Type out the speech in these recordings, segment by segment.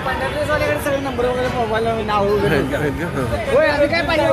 पंढरपूरवाल्याकडे सगळे नंबर वगैरे मोबाईल नाव वगैरे होय आम्ही काय पाहिजे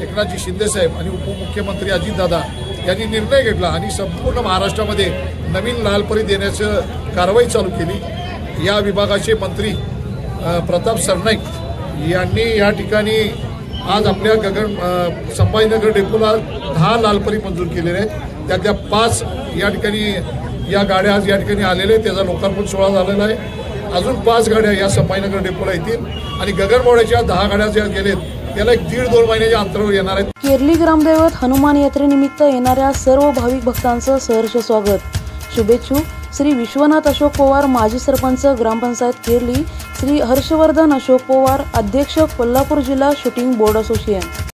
एकनाथजी शिंदे साहेब आणि उपमुख्यमंत्री अजितदादा यांनी निर्णय घेतला आणि संपूर्ण महाराष्ट्रामध्ये नवीन लालपरी देण्याचं कारवाई चालू केली। या विभागाचे मंत्री प्रताप सरनाईक यांनी या ठिकाणी आज आपल्या संभाजीनगर डेपोला 10 लालपरी मंजूर केलेले आहेत। त्यातल्या 5 या ठिकाणी या गाड्या आज या ठिकाणी आलेल्या आहेत। त्याचा लोकार्पण सोहळा झालेला आहे। अजून 5 गाड्या या संभाजीनगर डेपोला येतील आणि गगनबावड्याच्या 10 गाड्या ज्या गेलेत त्याला 1.5-2 महिन्याच्या अंतरावर येणार आहेत। केरली ग्रामदैवत हनुमान यात्रेनिमित्त येणाऱ्या सर्व भाविक भक्तांचं सहर्ष स्वागत। शुभेच्छुक श्री विश्वनाथ अशोक पवार, माजी सरपंच ग्रामपंचायत केरली, श्री हर्षवर्धन अशोक पवार, अध्यक्ष कोल्हापूर जिल्हा शूटिंग बोर्ड असोसिएशन।